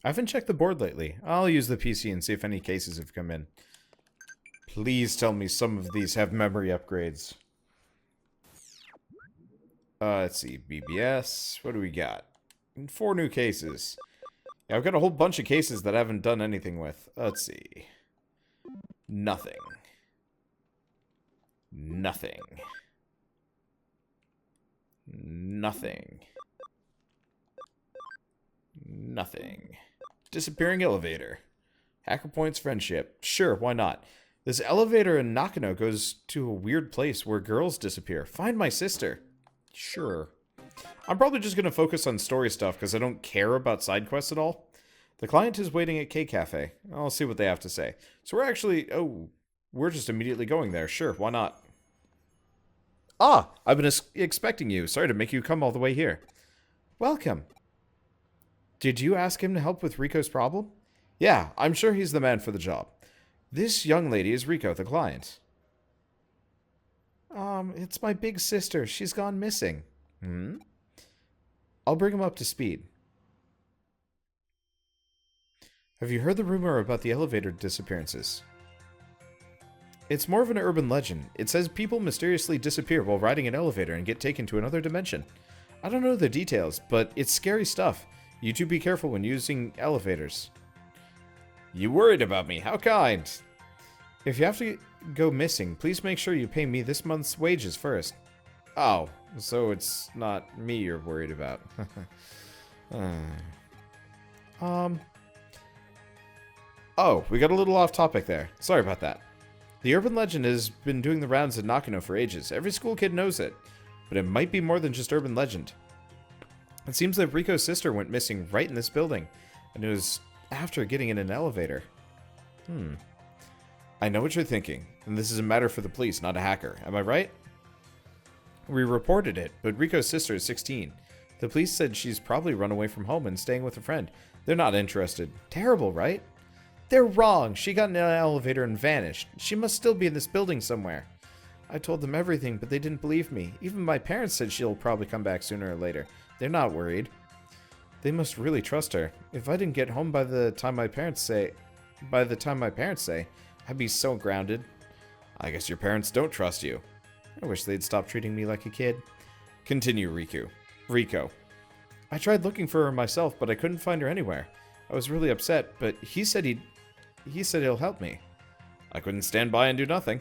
I haven't checked the board lately. I'll use the PC and see if any cases have come in. Please tell me some of these have memory upgrades. Let's see. BBS. What do we got? 4 new cases. Yeah, I've got a whole bunch of cases that I haven't done anything with. Let's see. Nothing. Nothing. Nothing. Nothing. Disappearing elevator. Hacker Point's friendship. Sure, why not? This elevator in Nakano goes to a weird place where girls disappear. Find my sister. Sure. I'm probably just going to focus on story stuff because I don't care about side quests at all. The client is waiting at K Cafe. I'll see what they have to say. So we're actually... Oh, we're just immediately going there. Sure, why not? Ah, I've been expecting you. Sorry to make you come all the way here. Welcome. Did you ask him to help with Rico's problem? Yeah, I'm sure he's the man for the job. This young lady is Rico, the client. It's my big sister. She's gone missing. Hmm? I'll bring him up to speed. Have you heard the rumor about the elevator disappearances? It's more of an urban legend. It says people mysteriously disappear while riding an elevator and get taken to another dimension. I don't know the details, but it's scary stuff. You two be careful when using elevators. You worried about me. How kind. If you have to go missing, please make sure you pay me this month's wages first. Oh, so it's not me you're worried about. Oh, we got a little off topic there. Sorry about that. The urban legend has been doing the rounds at Nakano for ages. Every school kid knows it. But it might be more than just urban legend. It seems that Rico's sister went missing right in this building. And it was after getting in an elevator. I know what you're thinking. And this is a matter for the police, not a hacker. Am I right? We reported it, but Rico's sister is 16. The police said she's probably run away from home and staying with a friend. They're not interested. Terrible, right? They're wrong. She got in an elevator and vanished. She must still be in this building somewhere. I told them everything, but they didn't believe me. Even my parents said she'll probably come back sooner or later. They're not worried. They must really trust her. If I didn't get home by the time my parents say, I'd be so grounded. I guess your parents don't trust you. I wish they'd stop treating me like a kid. Continue, Rico. I tried looking for her myself, but I couldn't find her anywhere. I was really upset, but he said he'll help me. I couldn't stand by and do nothing.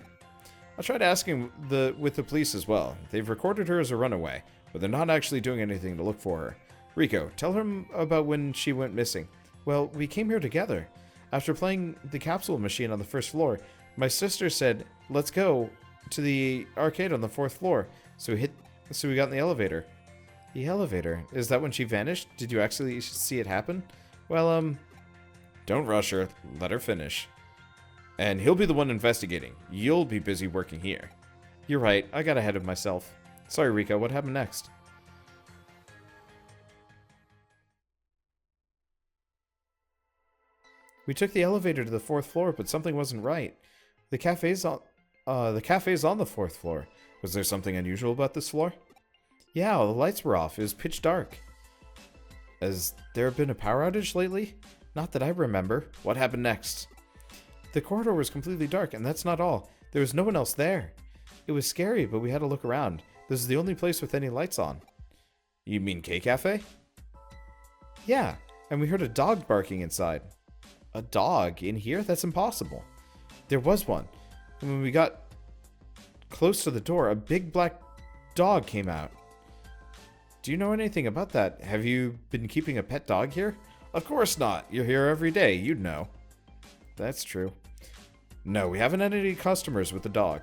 I tried asking with the police as well. They've recorded her as a runaway, but they're not actually doing anything to look for her. Rico, tell him about when she went missing. Well, we came here together. After playing the capsule machine on the first floor, my sister said, let's go to the arcade on the 4th floor. So we got in the elevator. The elevator? Is that when she vanished? Did you actually see it happen? Well, don't rush her. Let her finish. And he'll be the one investigating. You'll be busy working here. You're right. I got ahead of myself. Sorry, Rico. What happened next? We took the elevator to the 4th floor, but something wasn't right. The cafe's on the 4th floor. Was there something unusual about this floor? Yeah, all the lights were off. It was pitch dark. Has there been a power outage lately? Not that I remember. What happened next? The corridor was completely dark, and that's not all. There was no one else there. It was scary, but we had to look around. This is the only place with any lights on. You mean K Cafe? Yeah, and we heard a dog barking inside. A dog in here? That's impossible. There was one. And when we got close to the door, a big black dog came out. Do you know anything about that? Have you been keeping a pet dog here? Of course not. You're here every day. You'd know. That's true. No, we haven't had any customers with the dog.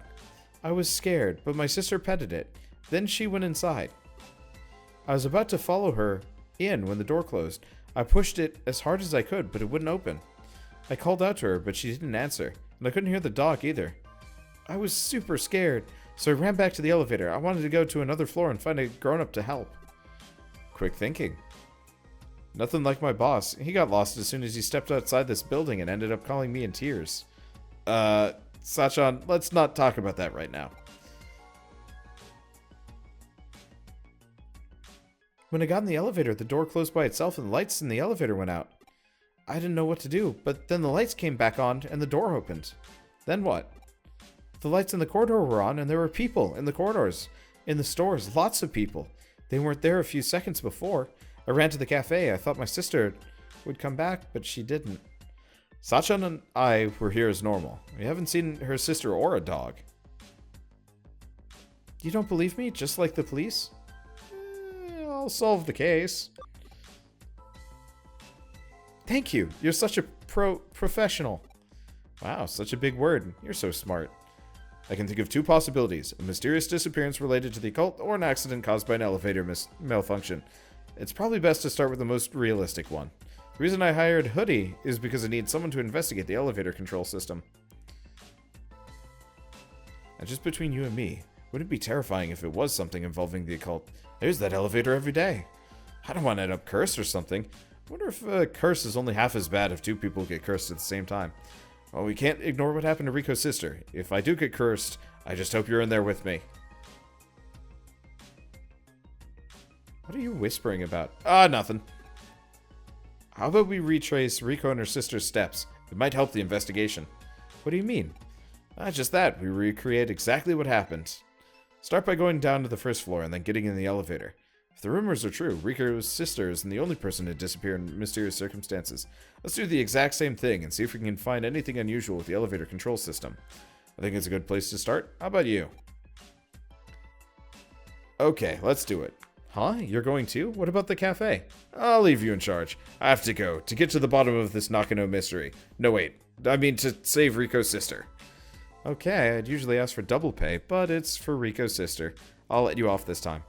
I was scared, but my sister petted it. Then she went inside. I was about to follow her in when the door closed. I pushed it as hard as I could, but it wouldn't open. I called out to her, but she didn't answer, and I couldn't hear the dog either. I was super scared, so I ran back to the elevator. I wanted to go to another floor and find a grown-up to help. Quick thinking. Nothing like my boss. He got lost as soon as he stepped outside this building and ended up calling me in tears. Sachan, let's not talk about that right now. When I got in the elevator, the door closed by itself and the lights in the elevator went out. I didn't know what to do, but then the lights came back on and the door opened. Then what? The lights in the corridor were on and there were people in the corridors, in the stores, lots of people. They weren't there a few seconds before. I ran to the cafe. I thought my sister would come back, but she didn't. Sachan and I were here as normal. We haven't seen her sister or a dog. You don't believe me, just like the police? I'll solve the case. Thank you. You're such a professional. Wow, such a big word. You're so smart. I can think of two possibilities. A mysterious disappearance related to the occult or an accident caused by an elevator malfunction. It's probably best to start with the most realistic one. The reason I hired Hoodie is because I need someone to investigate the elevator control system. And just between you and me, wouldn't it be terrifying if it was something involving the occult? I use that elevator every day. I don't want to end up cursed or something. I wonder if a curse is only half as bad if two people get cursed at the same time. Well, we can't ignore what happened to Rico's sister. If I do get cursed, I just hope you're in there with me. What are you whispering about? Nothing. How about we retrace Rico and her sister's steps? It might help the investigation. What do you mean? Just that. We recreate exactly what happened. Start by going down to the first floor and then getting in the elevator. If the rumors are true, Rico's sister isn't the only person to disappear in mysterious circumstances. Let's do the exact same thing and see if we can find anything unusual with the elevator control system. I think it's a good place to start. How about you? Okay, let's do it. Huh? You're going too? What about the cafe? I'll leave you in charge. I have to go to get to the bottom of this Nakano mystery. No, wait. I mean to save Rico's sister. Okay, I'd usually ask for double pay, but it's for Rico's sister. I'll let you off this time.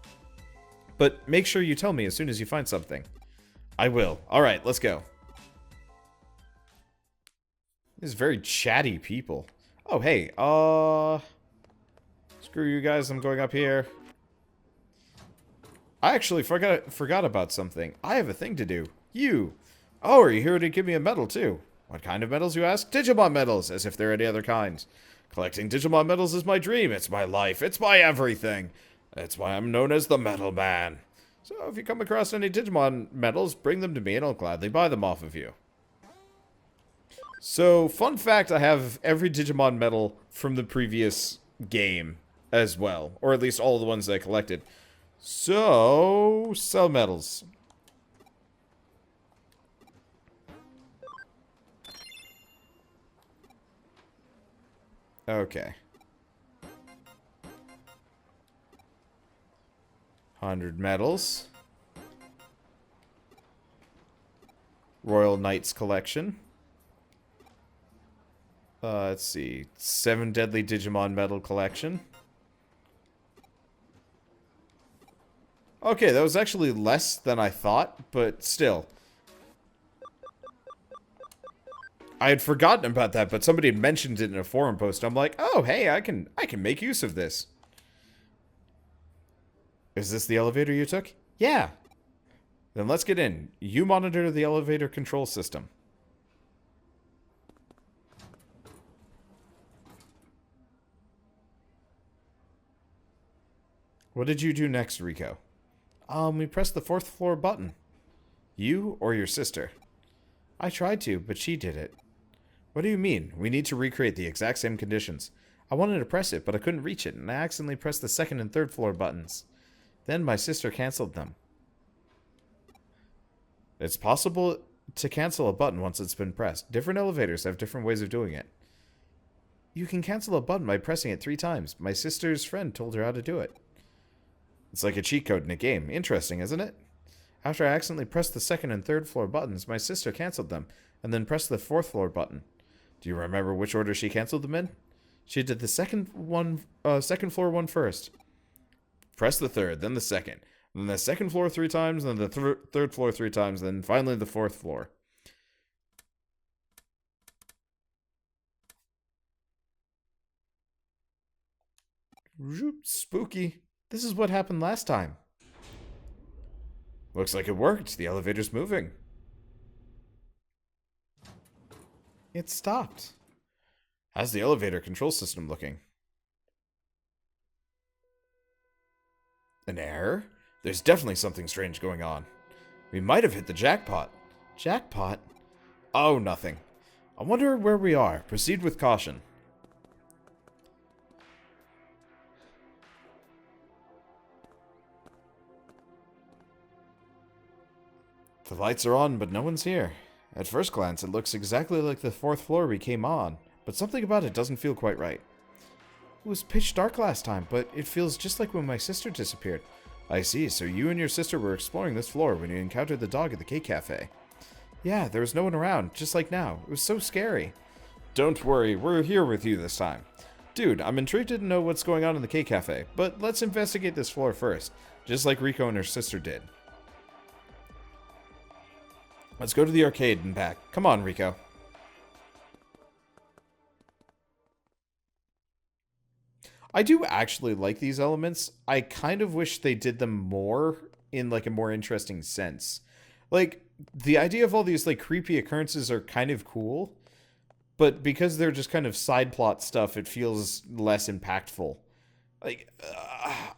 But make sure you tell me as soon as you find something. I will. Alright, let's go. These very chatty people. Oh, hey, screw you guys, I'm going up here. I actually forgot about something. I have a thing to do. You! Oh, are you here to give me a medal, too? What kind of medals, you ask? Digimon medals, as if they're any other kind. Collecting Digimon medals is my dream, it's my life, it's my everything. That's why I'm known as the Medal Man. So if you come across any Digimon medals, bring them to me and I'll gladly buy them off of you. So, fun fact, I have every Digimon medal from the previous game as well. Or at least all the ones I collected. So, sell medals. Okay. 100 medals. Royal Knights collection. Let's see. 7 Deadly Digimon medal collection. Okay, that was actually less than I thought, but still. I had forgotten about that, but somebody had mentioned it in a forum post. I'm like, oh, hey, I can make use of this. Is this the elevator you took? Yeah. Then let's get in. You monitor the elevator control system. What did you do next, Rico? We pressed the 4th floor button. You or your sister? I tried to, but she did it. What do you mean? We need to recreate the exact same conditions. I wanted to press it, but I couldn't reach it, and I accidentally pressed the 2nd and 3rd floor buttons. Then my sister canceled them. It's possible to cancel a button once it's been pressed. Different elevators have different ways of doing it. You can cancel a button by pressing it 3 times. My sister's friend told her how to do it. It's like a cheat code in a game. Interesting, isn't it? After I accidentally pressed the 2nd and 3rd floor buttons, my sister canceled them, and then pressed the 4th floor button. Do you remember which order she canceled them in? She did the second floor one first. Press the 3rd, then the 2nd. Then the 2nd floor 3 times, then the 3rd floor 3 times, then finally the 4th floor. Spooky. This is what happened last time. Looks like it worked. The elevator's moving. It stopped. How's the elevator control system looking? An error? There's definitely something strange going on. We might have hit the jackpot. Jackpot? Oh, nothing. I wonder where we are. Proceed with caution. The lights are on, but no one's here. At first glance, it looks exactly like the 4th floor we came on, but something about it doesn't feel quite right. It was pitch dark last time, but it feels just like when my sister disappeared. I see, so you and your sister were exploring this floor when you encountered the dog at the cake cafe. Yeah, there was no one around, just like now. It was so scary. Don't worry, we're here with you this time. Dude, I'm intrigued to know what's going on in the cake cafe, but let's investigate this floor first, just like Rico and her sister did. Let's go to the arcade and back. Come on, Rico. I do actually like these elements. I kind of wish they did them more in like a more interesting sense. Like, the idea of all these like creepy occurrences are kind of cool, but because they're just kind of side plot stuff, it feels less impactful. Like,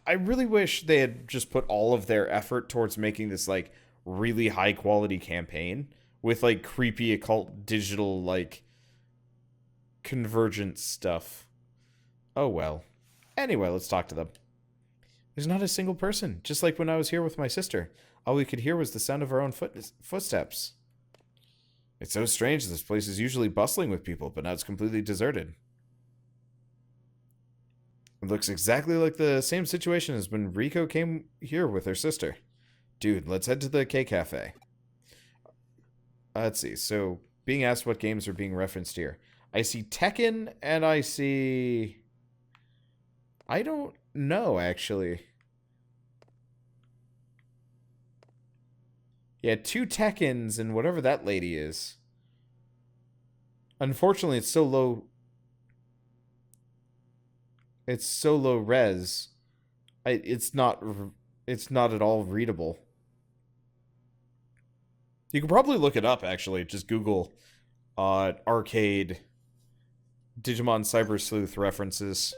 I really wish they had just put all of their effort towards making this like really high quality campaign with like creepy occult digital like convergence stuff. Oh well. Anyway, let's talk to them. There's not a single person, just like when I was here with my sister. All we could hear was the sound of our own footsteps. It's so strange. This place is usually bustling with people, but now it's completely deserted. It looks exactly like the same situation as when Rico came here with her sister. Dude, let's head to the K Cafe. Let's see. So, being asked what games are being referenced here. I see Tekken, and I see... I don't know, actually. Yeah, 2 Tekkens and whatever that lady is. Unfortunately, it's so low... It's so low res. It's not at all readable. You can probably look it up, actually. Just Google arcade Digimon Cyber Sleuth references.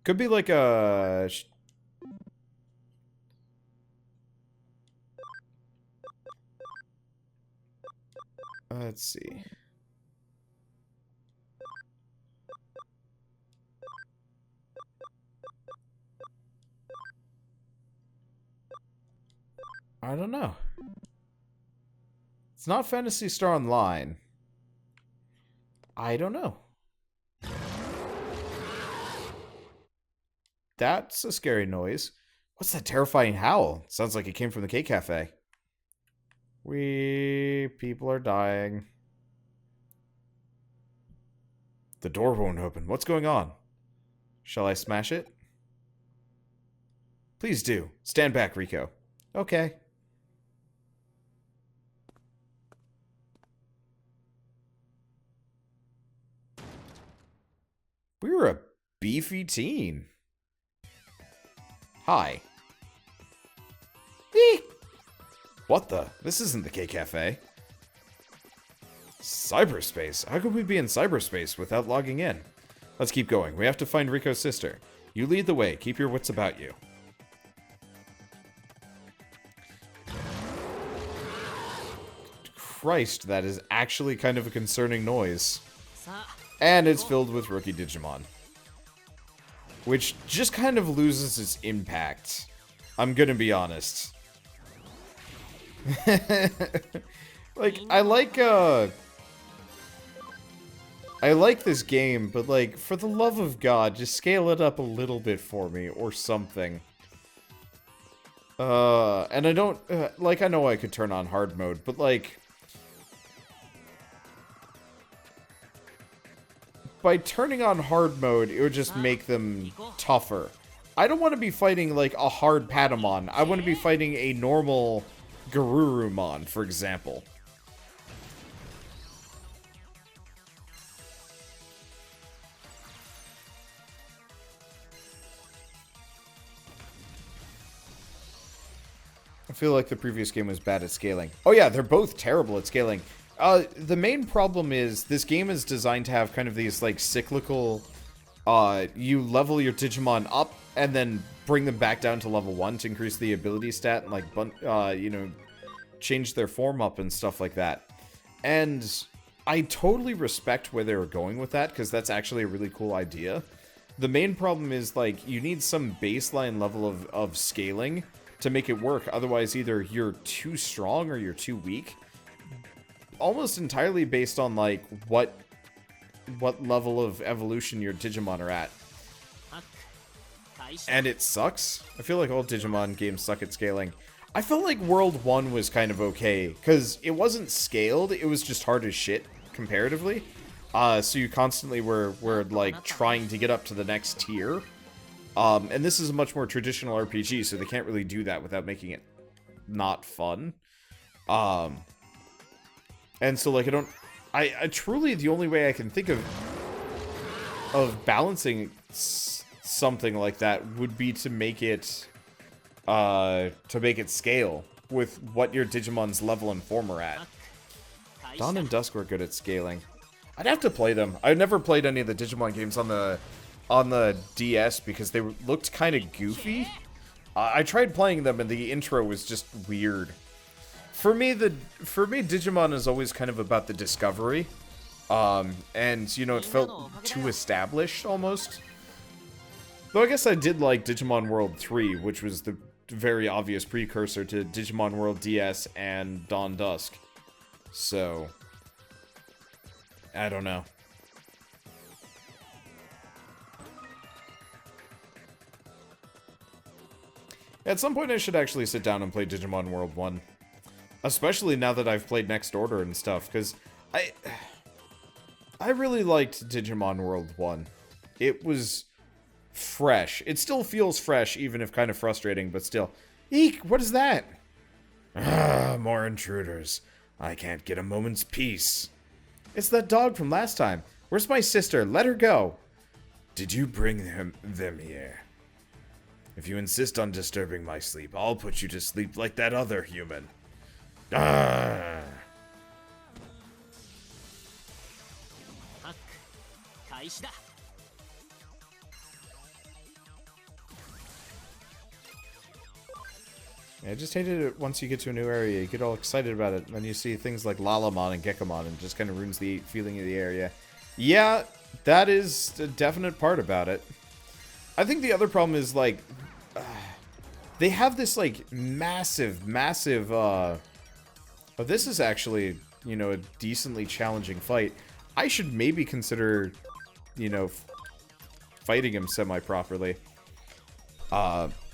Could be like a... Let's see. I don't know. It's not Phantasy Star Online. I don't know. That's a scary noise. What's that terrifying howl? Sounds like it came from the cake cafe. People are dying. The door won't open. What's going on? Shall I smash it? Please do. Stand back, Rico. Okay. We were a beefy teen. Hi. Eek! What the? This isn't the K-Cafe. Cyberspace? How could we be in cyberspace without logging in? Let's keep going. We have to find Rico's sister. You lead the way. Keep your wits about you. Christ, that is actually kind of a concerning noise. And it's filled with rookie Digimon. Which just kind of loses its impact. I'm gonna be honest. Like, I like this game, but like, for the love of God, just scale it up a little bit for me, or something. And I don't, like, I know I could turn on hard mode, but like... By turning on hard mode, it would just make them tougher. I don't want to be fighting, like, a hard Patamon. I want to be fighting a normal Garurumon, for example. I feel like the previous game was bad at scaling. Oh yeah, they're both terrible at scaling. The main problem is this game is designed to have kind of these like cyclical, you level your Digimon up and then bring them back down to level 1 to increase the ability stat and like, you know, change their form up and stuff like that. And I totally respect where they were going with that, because that's actually a really cool idea. The main problem is, like, you need some baseline level of scaling to make it work. Otherwise, either you're too strong or you're too weak. Almost entirely based on, like, what level of evolution your Digimon are at. And it sucks. I feel like all Digimon games suck at scaling. I felt like World 1 was kind of okay, because it wasn't scaled, it was just hard as shit, comparatively. So you constantly were like, trying to get up to the next tier. And this is a much more traditional RPG, so they can't really do that without making it not fun. And so, like, I truly, the only way I can think of balancing something like that would be to make it scale with what your Digimon's level and form are at. Dawn and Dusk were good at scaling. I'd have to play them. I've never played any of the Digimon games on the DS because they looked kind of goofy. I tried playing them and the intro was just weird. For me, Digimon is always kind of about the discovery. And, you know, it felt too established, almost. Though I guess I did like Digimon World 3, which was the very obvious precursor to Digimon World DS and Dawn Dusk. So, I don't know. At some point I should actually sit down and play Digimon World 1. Especially now that I've played Next Order and stuff, because I really liked Digimon World 1. It was fresh. It still feels fresh, even if kind of frustrating, but still. Eek, what is that? Ah, more intruders. I can't get a moment's peace. It's that dog from last time. Where's my sister? Let her go. Did you bring them here? If you insist on disturbing my sleep, I'll put you to sleep like that other human. Ah. I just hated it once you get to a new area. You get all excited about it, and then you see things like Lalamon and Gekomon, and it just kind of ruins the feeling of the area. Yeah, that is a definite part about it. I think the other problem is, like, they have this, like, massive, oh, this is actually, you know, a decently challenging fight. I should maybe consider, you know, fighting him semi-properly.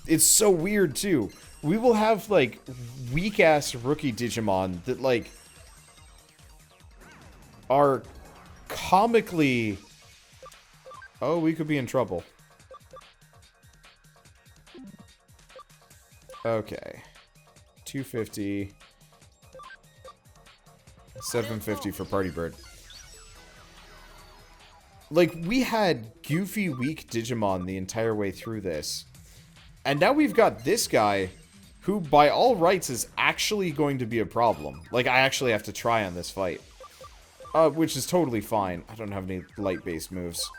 It's so weird, too. We will have, like, weak-ass rookie Digimon that, like, are comically... Oh, we could be in trouble. Okay. 250. 750 for Party Bird. Like, we had goofy, weak Digimon the entire way through this. And now we've got this guy... who, by all rights, is actually going to be a problem. Like, I actually have to try on this fight. Which is totally fine. I don't have any light-based moves.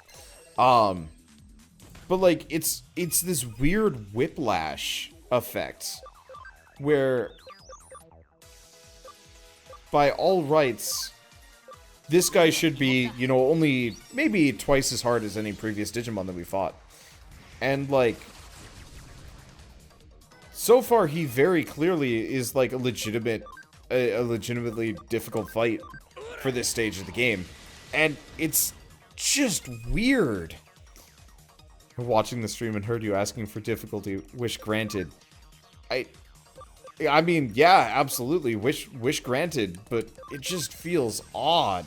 But, like, it's this weird whiplash effect. Where, by all rights, this guy should be, you know, only maybe twice as hard as any previous Digimon that we fought. And, like... so far, he very clearly is, like, a legitimately difficult fight for this stage of the game. And it's just weird. Watching the stream and heard you asking for difficulty, wish granted. I mean, yeah, absolutely, wish granted, but it just feels odd.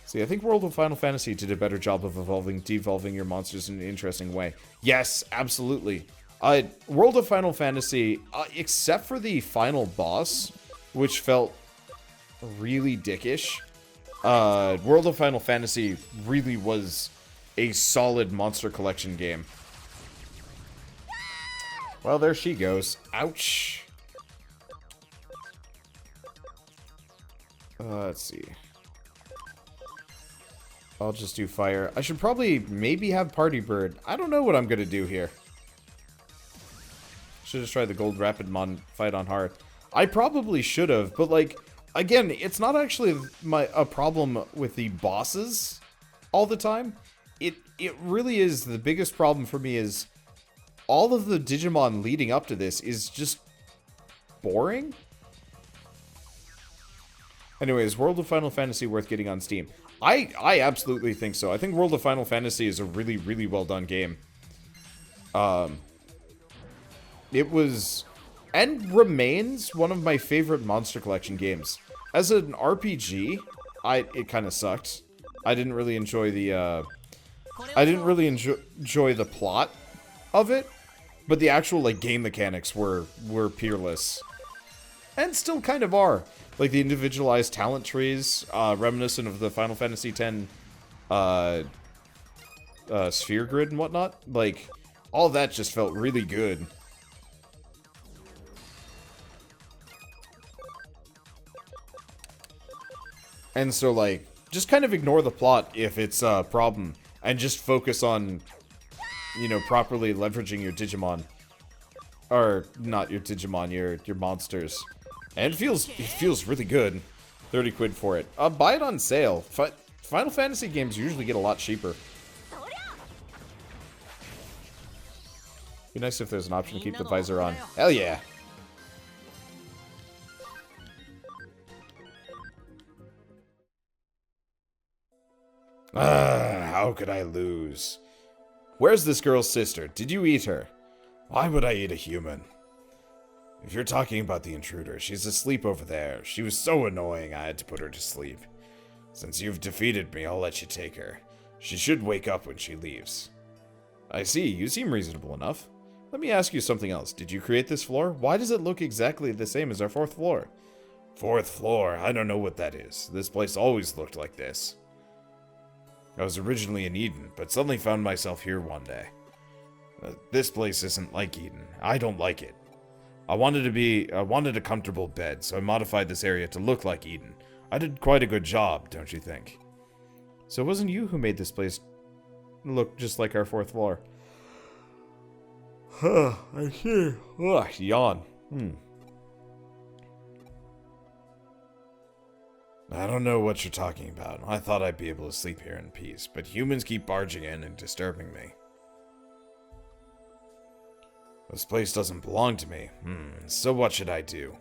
See, I think World of Final Fantasy did a better job of devolving your monsters in an interesting way. Yes, absolutely. World of Final Fantasy, except for the final boss, which felt really dickish, World of Final Fantasy really was a solid monster collection game. Well, there she goes. Ouch. Let's see. I'll just do fire. I should probably maybe have Party Bird. I don't know what I'm gonna do here. Should just try the Gold Rapidmon fight on hard. I probably should have, but like, again, it's not actually a problem with the bosses all the time. It really is, the biggest problem for me is all of the Digimon leading up to this is just boring. Anyways, World of Final Fantasy worth getting on Steam. I absolutely think so. I think World of Final Fantasy is a really, really well done game. It was, and remains, one of my favorite Monster Collection games. As an RPG, it kind of sucked. I didn't really enjoy the, enjoy the plot of it, but the actual, like, game mechanics were peerless. And still kind of are. Like, the individualized talent trees, reminiscent of the Final Fantasy X, sphere grid and whatnot. Like, all that just felt really good. And so, like, just kind of ignore the plot if it's a problem, and just focus on, you know, properly leveraging your Digimon. Or, not your Digimon, your monsters. And it feels really good. 30 quid for it. Buy it on sale. Final Fantasy games usually get a lot cheaper. Be nice if there's an option to keep the visor on. Hell yeah! How could I lose? Where's this girl's sister? Did you eat her? Why would I eat a human? If you're talking about the intruder, she's asleep over there. She was so annoying, I had to put her to sleep. Since you've defeated me, I'll let you take her. She should wake up when she leaves. I see, you seem reasonable enough. Let me ask you something else. Did you create this floor? Why does it look exactly the same as our 4th floor? 4th floor? I don't know what that is. This place always looked like this. I was originally in Eden, but suddenly found myself here one day. This place isn't like Eden. I don't like it. I wanted a comfortable bed, so I modified this area to look like Eden. I did quite a good job, don't you think? So it wasn't you who made this place look just like our 4th floor? Huh, I see. Ugh, yawn. I don't know what you're talking about. I thought I'd be able to sleep here in peace, but humans keep barging in and disturbing me. This place doesn't belong to me. So what should I do?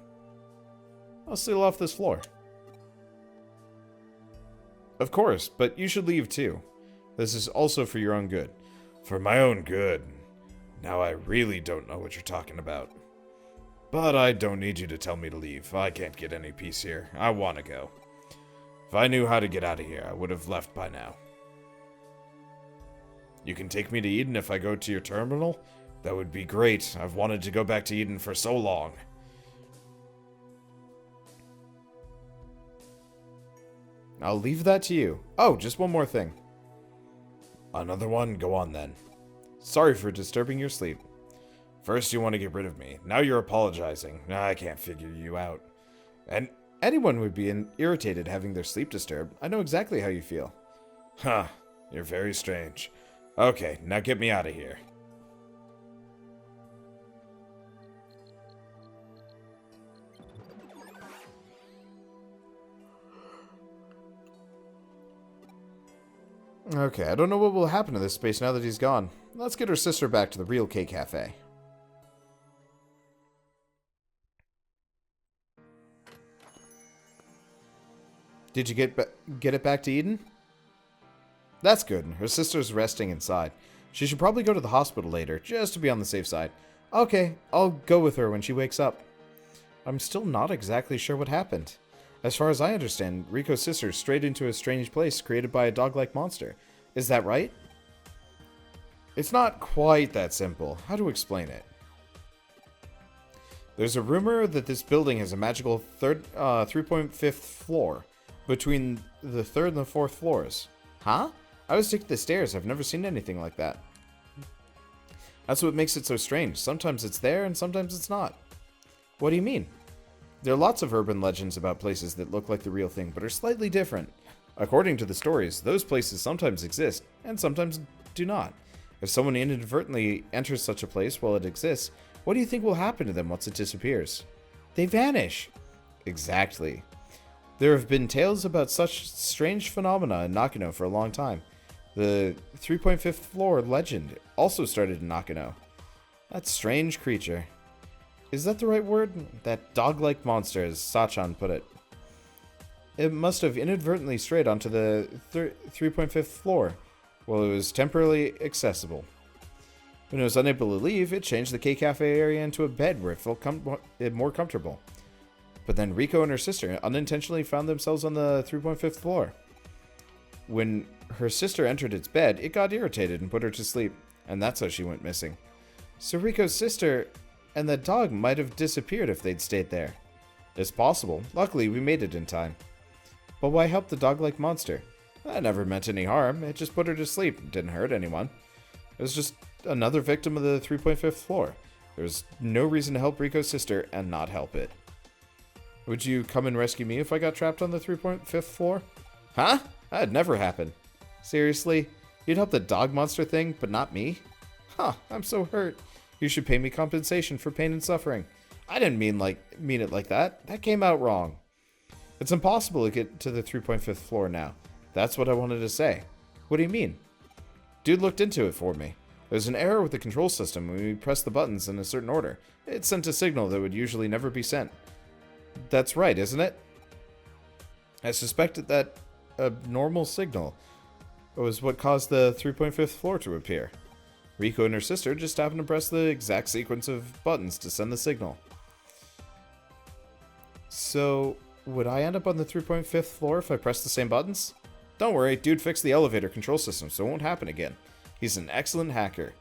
I'll seal off this floor. Of course, but you should leave too. This is also for your own good. For my own good? Now I really don't know what you're talking about. But I don't need you to tell me to leave. I can't get any peace here. I want to go. If I knew how to get out of here, I would have left by now. You can take me to Eden if I go to your terminal? That would be great. I've wanted to go back to Eden for so long. I'll leave that to you. Oh, just one more thing. Another one? Go on then. Sorry for disturbing your sleep. First you want to get rid of me. Now you're apologizing. I can't figure you out. And anyone would be irritated having their sleep disturbed. I know exactly how you feel. Huh. You're very strange. Okay, now get me out of here. Okay, I don't know what will happen to this space now that he's gone. Let's get her sister back to the real K Cafe. Did you get it back to Eden? That's good. Her sister's resting inside. She should probably go to the hospital later, just to be on the safe side. Okay, I'll go with her when she wakes up. I'm still not exactly sure what happened. As far as I understand, Riko's sister strayed into a strange place created by a dog-like monster. Is that right? It's not quite that simple. How to explain it? There's a rumor that this building has a magical 3.5th floor between the 3rd and the 4th floors. Huh? I always take the stairs. I've never seen anything like that. That's what makes it so strange. Sometimes it's there and sometimes it's not. What do you mean? There are lots of urban legends about places that look like the real thing, but are slightly different. According to the stories, those places sometimes exist, and sometimes do not. If someone inadvertently enters such a place while it exists, what do you think will happen to them once it disappears? They vanish. Exactly. There have been tales about such strange phenomena in Nakano for a long time. The 3.5th floor legend also started in Nakano. That strange creature. Is that the right word? That dog-like monster, as Sachan put it. It must have inadvertently strayed onto the 3.5th floor while it was temporarily accessible. When it was unable to leave, it changed the K-Cafe area into a bed where it felt more comfortable. But then Riko and her sister unintentionally found themselves on the 3.5th floor. When her sister entered its bed, it got irritated and put her to sleep, and that's how she went missing. So Riko's sister and the dog might have disappeared if they'd stayed there. It's possible. Luckily, we made it in time. But why help the dog-like monster? That never meant any harm. It just put her to sleep. It didn't hurt anyone. It was just another victim of the 3.5th floor. There was no reason to help Riko's sister and not help it. Would you come and rescue me if I got trapped on the 3.5th floor? Huh? That'd never happen. Seriously? You'd help the dog monster thing, but not me? Huh, I'm so hurt. You should pay me compensation for pain and suffering. I didn't mean it like that. That came out wrong. It's impossible to get to the 3.5th floor now. That's what I wanted to say. What do you mean? Dude looked into it for me. There's an error with the control system when we press the buttons in a certain order. It sent a signal that would usually never be sent. That's right, isn't it? I suspected that a normal signal was what caused the 3.5th floor to appear. Riko and her sister just happened to press the exact sequence of buttons to send the signal. So, would I end up on the 3.5th floor if I pressed the same buttons? Don't worry, dude fixed the elevator control system, so it won't happen again. He's an excellent hacker.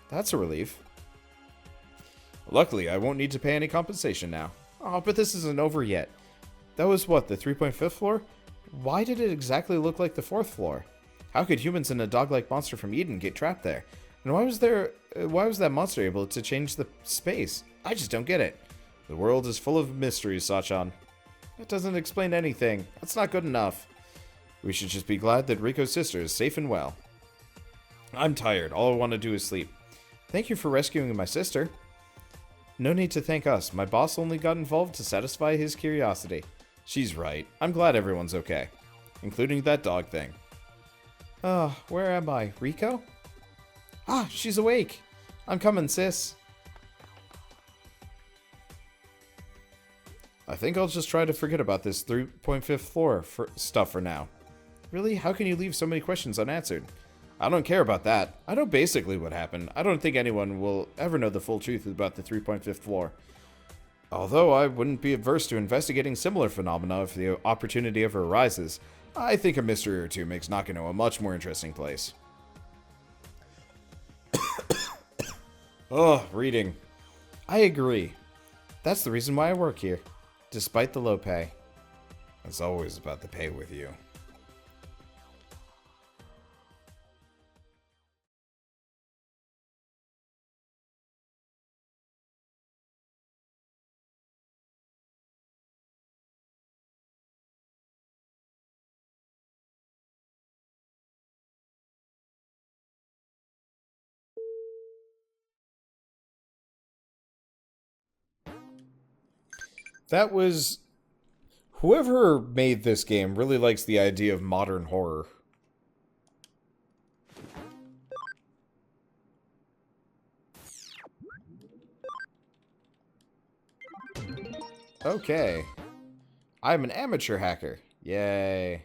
That's a relief. Luckily, I won't need to pay any compensation now. Oh, but this isn't over yet. That was what, the 3.5th floor? Why did it exactly look like the 4th floor? How could humans and a dog-like monster from Eden get trapped there? And why was that monster able to change the space? I just don't get it. The world is full of mysteries, Sachan. That doesn't explain anything. That's not good enough. We should just be glad that Riko's sister is safe and well. I'm tired. All I want to do is sleep. Thank you for rescuing my sister. No need to thank us. My boss only got involved to satisfy his curiosity. She's right. I'm glad everyone's okay. Including that dog thing. Where am I? Riko? Ah, she's awake. I'm coming, sis. I think I'll just try to forget about this 3.5th floor stuff for now. Really? How can you leave so many questions unanswered? I don't care about that. I know basically what happened. I don't think anyone will ever know the full truth about the 3.5th floor. Although I wouldn't be averse to investigating similar phenomena if the opportunity ever arises, I think a mystery or two makes Nakano a much more interesting place. Reading. I agree. That's the reason why I work here, despite the low pay. It's always about the pay with you. That was... Whoever made this game really likes the idea of modern horror. Okay. I'm an amateur hacker. Yay.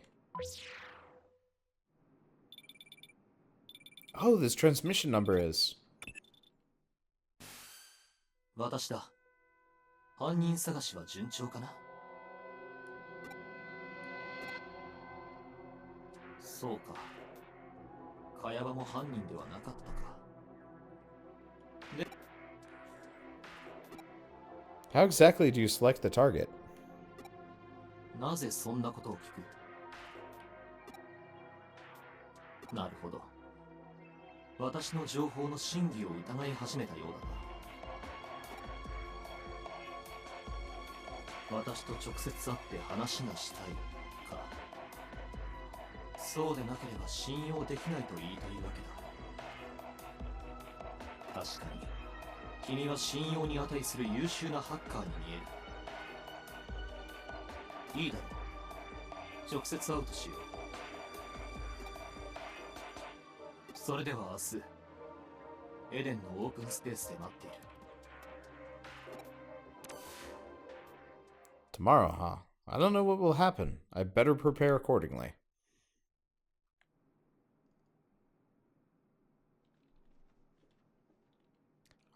Oh, this transmission number is... 私だ。犯人探しは順調かな？そうか。茅場も犯人ではなかったか。で、How exactly do you select the target? なぜそんなことを聞く？なるほど。私の情報の真偽を疑い始めたようだな。私と直接会って話がしたいか。そうでなければ信用できないと言いたいわけだ。確かに君は信用に値する優秀なハッカーに見える。いいだろう。直接会うとしよう。それでは明日、エデンのオープンスペースで待っている。Tomorrow, huh? I don't know what will happen. I better prepare accordingly.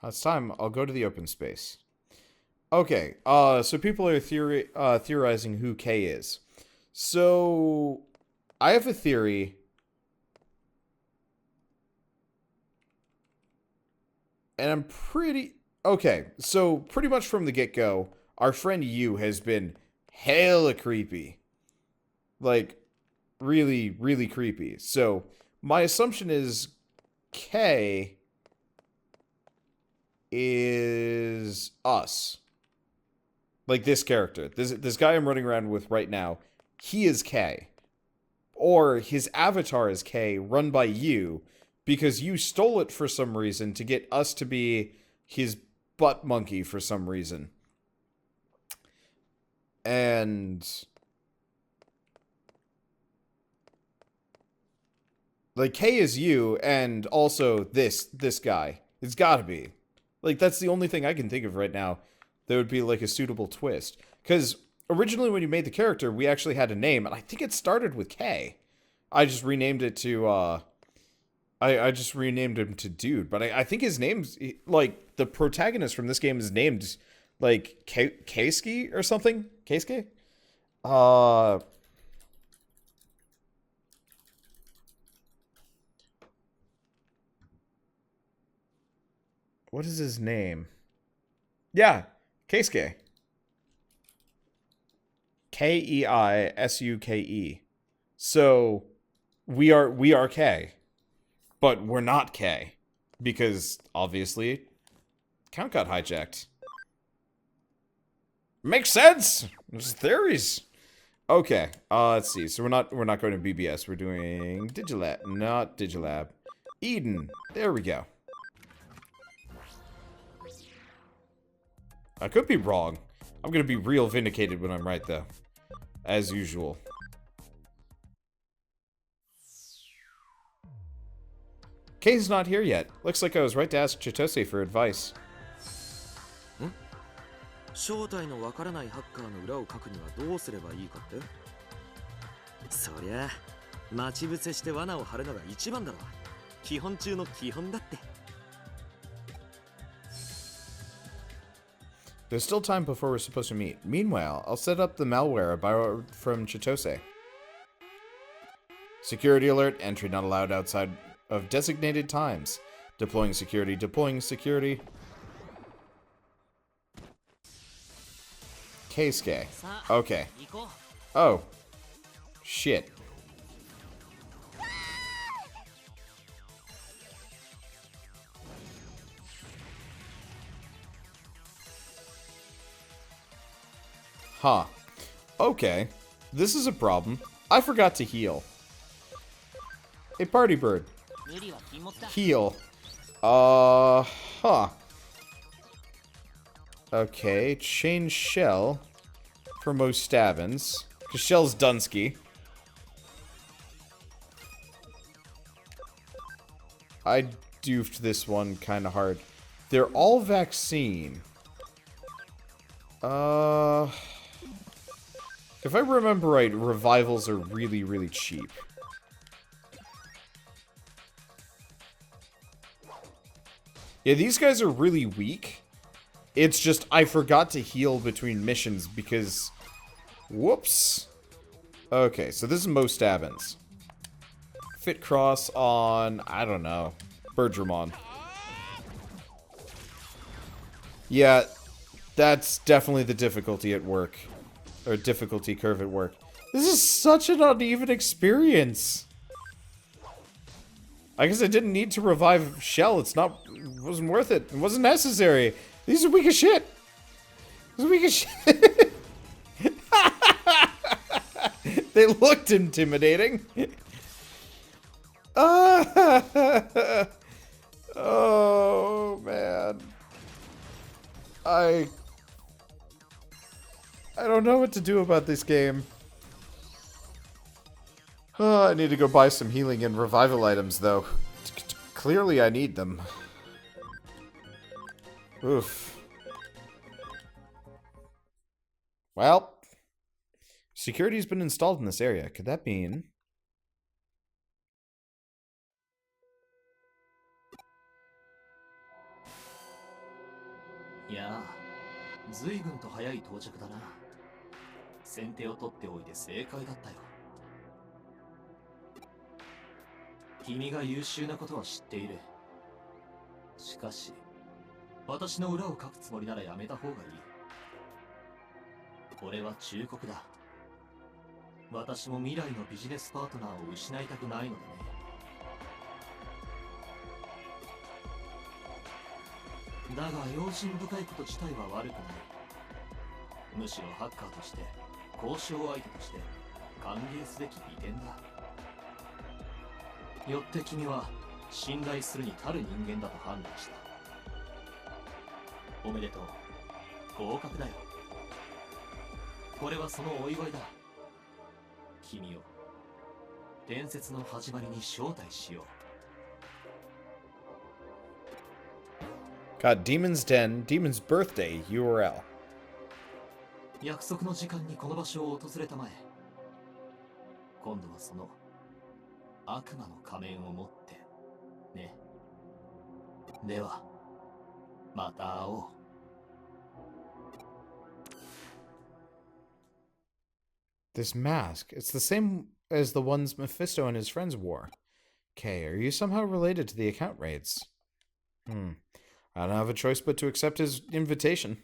It's time. I'll go to the open space. Okay, so people are theorizing who K is. So, I have a theory. And I'm pretty... Okay, so pretty much from the get-go, our friend Yu has been hella creepy. Like, really, really creepy. So, my assumption is K is us. Like this character. This guy I'm running around with right now, he is K. Or his avatar is K, run by you, because you stole it for some reason to get us to be his butt monkey for some reason. And... like, K is you, and also this guy. It's gotta be. Like, that's the only thing I can think of right now that would be, like, a suitable twist. Because originally when you made the character, we actually had a name, and I think it started with K. I just renamed it to, I just renamed him to Dude, but I think his name's, like, the protagonist from this game is named, like, Keisuke or something? Keisuke? What is his name? Yeah, Keisuke. Keisuke. So, we are K. But we're not K. Because, obviously, account got hijacked. Makes sense! There's theories. Okay, let's see. So we're not going to BBS. We're doing Digilab. Not Digilab. Eden. There we go. I could be wrong. I'm gonna be real vindicated when I'm right, though. As usual. Kay's not here yet. Looks like I was right to ask Chitose for advice. 正体のわからないハッカーの裏を書くにはどうすればいいかって？そりゃ、待ち伏せして罠を張るのが一番だろ。基本中の基本だって。There's still time before we're supposed to meet. Meanwhile, I'll set up the malware I borrowed from Chitose. Security alert. Entry not allowed outside of designated times. Deploying security. Deploying security. Keisuke. Okay. Oh. Shit. Huh. Okay. This is a problem. I forgot to heal. Hey, party bird. Heal. Huh. Okay, change Shell for most Stabbins. Because Shell's Dunsky. I doofed this one kind of hard. They're all vaccine. If I remember right, revivals are really, really cheap. Yeah, these guys are really weak. It's just I forgot to heal between missions because... Whoops. Okay, so this is most Stabbins. Fit cross on, I don't know, Bergermon. Yeah, that's definitely the difficulty at work. Or difficulty curve at work. This is such an uneven experience. I guess I didn't need to revive Shell. It wasn't worth it. It wasn't necessary. These are weak as shit. These are weak as shit. They looked intimidating. Oh, man. I don't know what to do about this game. Oh, I need to go buy some healing and revival items, though. Clearly I need them. Oof. Well, security's been installed in this area. Could that mean...いやあ、随分と早い到着だな。先手を取っておいて正解だったよ。君が優秀なことは知っている。しかし、私の裏をかくつもりならやめた方がいい。これは忠告だ。私も未来のビジネスパートナーを失いたくないのでね。だが用心深いこと自体は悪くない。むしろハッカーとして交渉相手として歓迎すべき利点だ。よって君は信頼するに足る人間だと判断した。おめでとう。合格だよ。これはそのお祝いだ。君を伝説の始まりに招待しよう。Got Demon's Den, Demon's Birthday, URL. 約束の時間にこの場所を訪れたまえ。今度はその悪魔の仮面を持ってね。ではまた会おう。This mask, it's the same as the ones Mephisto and his friends wore. Kay, are you somehow related to the account raids? I don't have a choice but to accept his invitation.